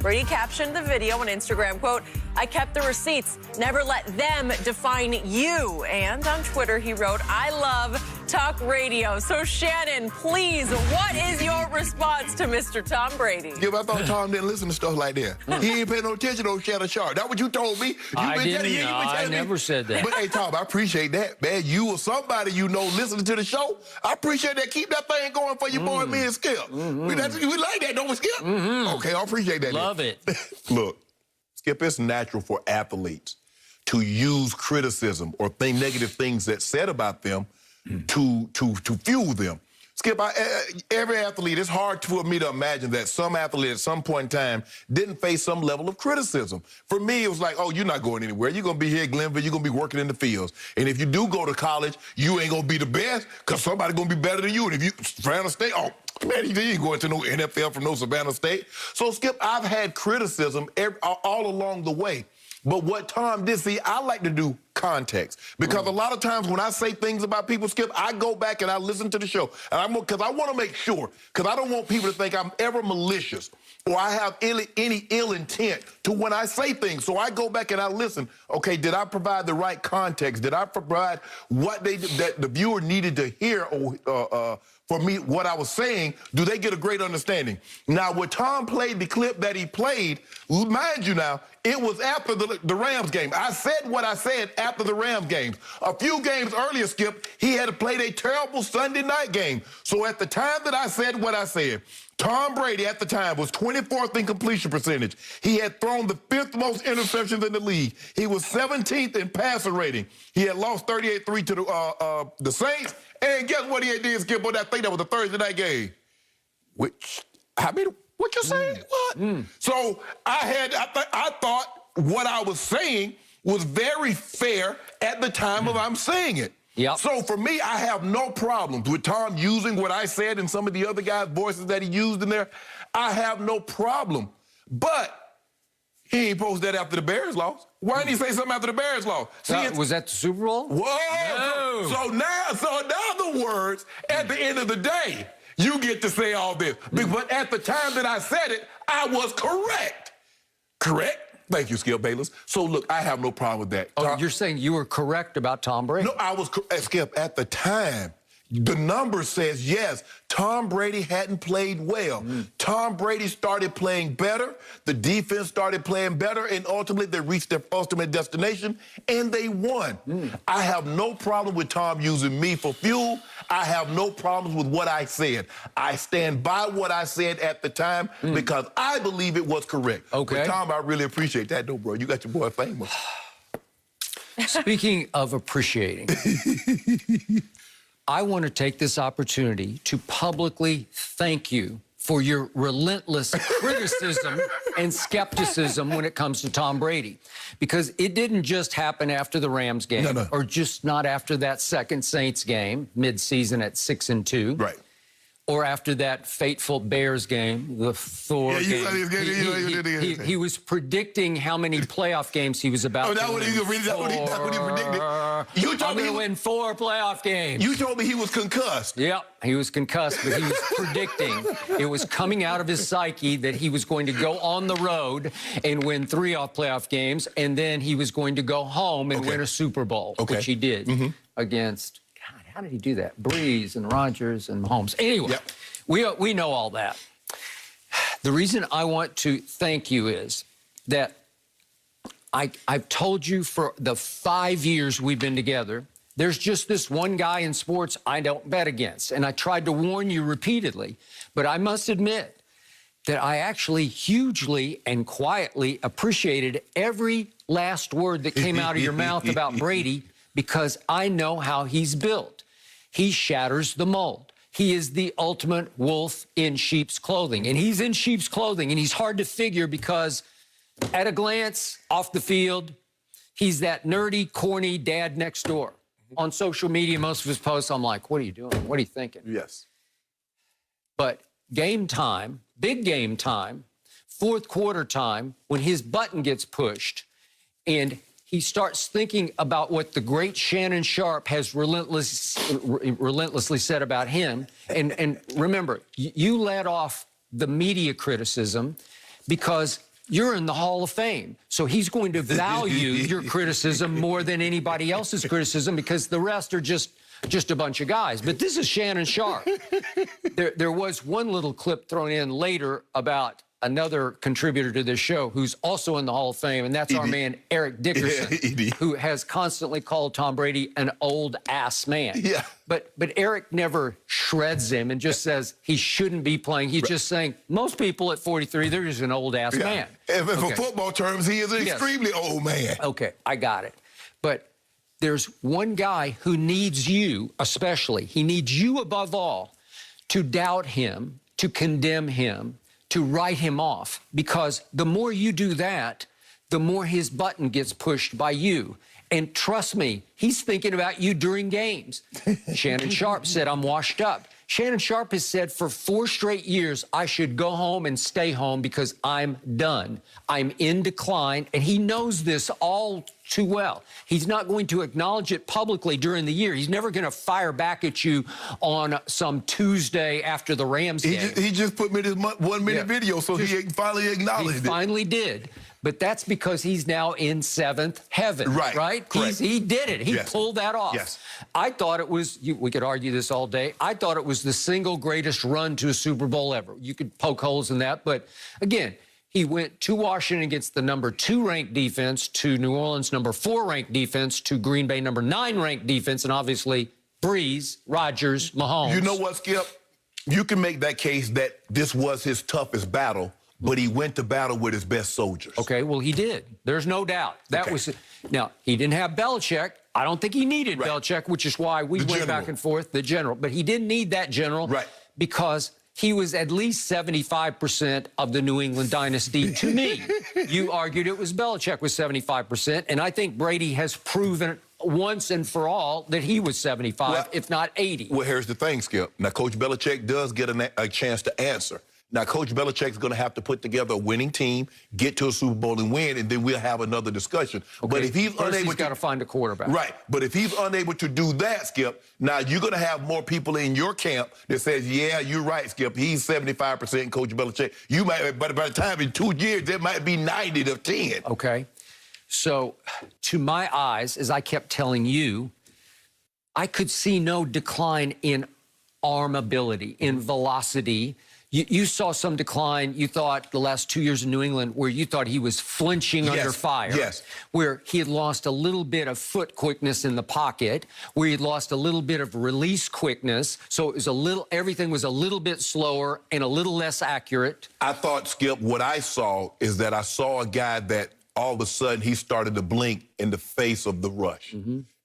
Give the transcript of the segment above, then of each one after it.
Brady captioned the video on Instagram, quote, "I kept the receipts, never let them define you." And on Twitter, he wrote, "I love talk radio." So Shannon, please, what is your response to Mr. Tom Brady? Yeah, I thought Tom didn't listen to stuff like that. He ain't paying no attention to Shannon Sharp. That's what you told me. I never said that. But hey, Tom, I appreciate that, man. You or somebody you know listening to the show. I appreciate that. Keep that thing going for your boy, me and Skip. We like that, don't we, Skip? Okay, I appreciate that. Love it. Look, Skip, it's natural for athletes to use criticism or negative things that's said about them to fuel them. Skip, every athlete, it's hard for me to imagine that some athlete at some point in time didn't face some level of criticism. For me, it was like, oh, you're not going anywhere. You're going to be here at Glenville. You're going to be working in the fields. And if you do go to college, you ain't going to be the best because somebody's going to be better than you. And if you, Savannah State, oh, man, you ain't going to no NFL from no Savannah State. So, Skip, I've had criticism all along the way. But what Tom did, see, I like to do context. Because a lot of times when I say things about people, Skip, I go back and I listen to the show. And because I want to make sure, because I don't want people to think I'm ever malicious or I have any ill intent to when I say things. So I go back and I listen. Okay, did I provide the right context? Did I provide what that the viewer needed to hear for me, what I was saying? Do they get a great understanding? Now, when Tom played the clip that he played, mind you now, it was after the Rams game. I said what I said after the Rams game. A few games earlier, Skip, he had played a terrible Sunday night game. So at the time that I said what I said, Tom Brady at the time was 24th in completion percentage. He had thrown the 5th most interceptions in the league. He was 17th in passer rating. He had lost 38-3 to the Saints. And guess what he did, Skip, on that thing that was a Thursday night game? Which, I mean, what you saying? What? So I thought what I was saying was very fair at the time of I'm saying it. Yep. So for me, I have no problems with Tom using what I said and some of the other guys' voices that he used in there. I have no problem. But he ain't post that after the Bears lost. Why didn't he say something after the Bears lost? Was that the Super Bowl? Whoa! No. So in other words, at the end of the day, you get to say all this. But at the time that I said it, I was correct. Correct? Thank you, Skip Bayless. So, look, I have no problem with that. Oh, you're saying you were correct about Tom Brady? No, I was Skip, at the time. The number says, yes, Tom Brady hadn't played well. Tom Brady started playing better. The defense started playing better, and ultimately they reached their ultimate destination, and they won. I have no problem with Tom using me for fuel. I have no problems with what I said. I stand by what I said at the time because I believe it was correct. Okay. But Tom, I really appreciate that, though, bro. You got your boy famous. Speaking of appreciating, I want to take this opportunity to publicly thank you for your relentless criticism and skepticism when it comes to Tom Brady. Because it didn't just happen after the Rams game or just not after that second Saints game, mid-season at 6-2. Right. Or after that fateful Bears game, the Thor game. He was predicting how many playoff games he was about to win. That's what he predicted. You told I'm going to win 4 playoff games. You told me he was concussed. Yep, he was concussed, but he was predicting. It was coming out of his psyche that he was going to go on the road and win 3 playoff games, and then he was going to go home and win a Super Bowl, which he did against... How did he do that? Breeze and Rodgers and Mahomes. Anyway, we know all that. The reason I want to thank you is that I've told you for the 5 years we've been together, there's just this one guy in sports I don't bet against. And I tried to warn you repeatedly, but I must admit that I actually hugely and quietly appreciated every last word that came out of your mouth about Brady because I know how he's built. He shatters the mold. He is the ultimate wolf in sheep's clothing. And he's in sheep's clothing, and he's hard to figure because at a glance, off the field, he's that nerdy, corny dad next door. On social media, most of his posts, I'm like, what are you doing? What are you thinking? Yes. But game time, big game time, fourth quarter time, when his button gets pushed and he starts thinking about what the great Shannon Sharp has relentlessly said about him. And remember, you led off the media criticism because you're in the Hall of Fame. So he's going to value your criticism more than anybody else's criticism because the rest are just a bunch of guys. But this is Shannon Sharpe. There was one little clip thrown in later about another contributor to this show who's also in the Hall of Fame, and that's our man Eric Dickerson, who has constantly called Tom Brady an old-ass man. Yeah. But Eric never shreds him and just says he shouldn't be playing. He's just saying most people at 43, they're just an old-ass man. And for football terms, he is an extremely old man. Okay, I got it. But there's one guy who needs you, especially. He needs you above all to doubt him, to condemn him, to write him off, because the more you do that, the more his button gets pushed by you. And trust me, he's thinking about you during games. Shannon Sharpe said, I'm washed up. Shannon Sharpe has said for 4 straight years, I should go home and stay home because I'm done. I'm in decline, and he knows this all too well. He's not going to acknowledge it publicly during the year. He's never going to fire back at you on some Tuesday after the Rams game. He just put me this 1-minute video, so he finally acknowledged it. He finally did. But that's because he's now in 7th heaven, right? He did it. He pulled that off. Yes. I thought it was, we could argue this all day, I thought it was the single greatest run to a Super Bowl ever. You could poke holes in that, but again, he went to Washington against the number 2 ranked defense, to New Orleans number 4 ranked defense, to Green Bay number 9 ranked defense, and obviously Breeze, Rodgers, Mahomes. You know what, Skip? You can make that case that this was his toughest battle, but he went to battle with his best soldiers. Okay, well, he did. There's no doubt. That was... Now, he didn't have Belichick. I don't think he needed Belichick, which is why we went back and forth, the general. But he didn't need that general because he was at least 75% of the New England dynasty to me. You argued it was Belichick was 75%, and I think Brady has proven once and for all that he was 75, if not 80. Well, here's the thing, Skip. Now, Coach Belichick does get a chance to answer. Now, Coach Belichick's going to have to put together a winning team, get to a Super Bowl and win, and then we'll have another discussion. Okay. But if he's unable he's got to find a quarterback. Right. But if he's unable to do that, Skip, now you're going to have more people in your camp that says, yeah, you're right, Skip. He's 75% Coach Belichick. You might, but by the time in 2 years, there might be 90 to 10. Okay. So, to my eyes, as I kept telling you, I could see no decline in arm ability, in velocity. You saw some decline, you thought, the last 2 years in New England, where you thought he was flinching under fire. Yes. Where he had lost a little bit of foot quickness in the pocket, where he had lost a little bit of release quickness. So it was everything was a little bit slower and a little less accurate. I thought, Skip, what I saw is that I saw a guy that all of a sudden he started to blink in the face of the rush.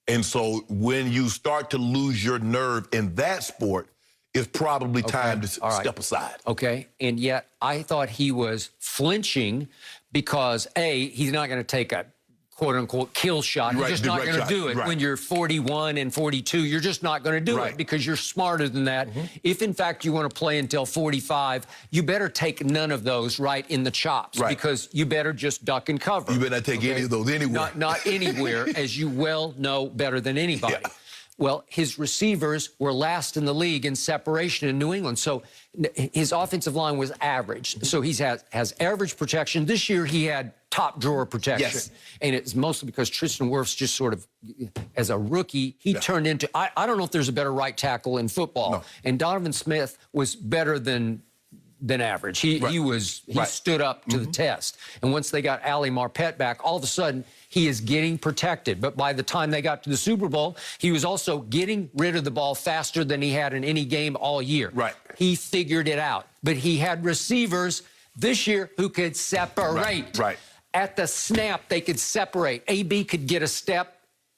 And so when you start to lose your nerve in that sport, it's probably time to step aside. Okay, and yet I thought he was flinching because, A, he's not going to take a quote-unquote kill shot. You're just not going to do it. When you're 41 and 42, you're just not going to do it because you're smarter than that. If, in fact, you want to play until 45, you better take none of those in the chops because you better just duck and cover. You better not take any of those anywhere. Not anywhere, as you well know better than anybody. Well, his receivers were last in the league in separation in New England. So his offensive line was average. So he has average protection. This year he had top drawer protection. And it's mostly because Tristan Wirfs just sort of, as a rookie, he turned into, I don't know if there's a better right tackle in football. And Donovan Smith was better than average. He stood up to the test. And once they got Ali Marpet back, all of a sudden he is getting protected. But by the time they got to the Super Bowl, he was also getting rid of the ball faster than he had in any game all year. He figured it out. But he had receivers this year who could separate. At the snap, they could separate. AB could get a step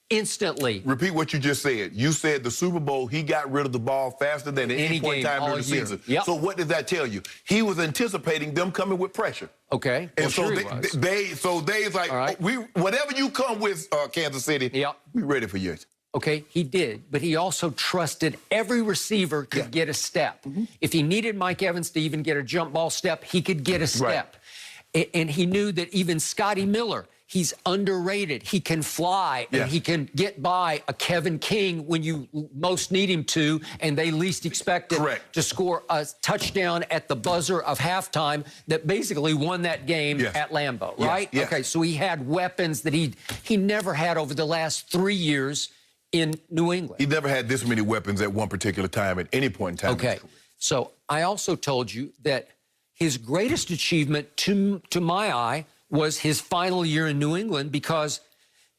instantly. Repeat what you just said. You said the Super Bowl, he got rid of the ball faster than at any point in time during the season. So what did that tell you? He was anticipating them coming with pressure. Okay. And so they like, whatever you come with, Kansas City, we ready for you. Okay, he did, but he also trusted every receiver could get a step. If he needed Mike Evans to even get a jump ball step, he could get a step. And he knew that even Scotty Miller, he's underrated. He can fly, and he can get by a Kevin King when you most need him to, and they least expect it to score a touchdown at the buzzer of halftime that basically won that game at Lambeau, right? Okay, so he had weapons that he never had over the last 3 years in New England. He never had this many weapons at one particular time at any point in time. Okay, so I also told you that his greatest achievement, to my eye, was his final year in New England, because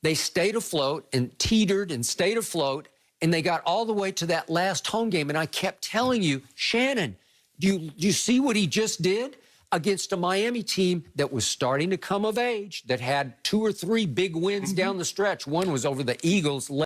they stayed afloat and teetered and stayed afloat, and they got all the way to that last home game. And I kept telling you, Shannon, do you see what he just did against a Miami team that was starting to come of age, that had 2 or 3 big wins down the stretch? One was over the Eagles.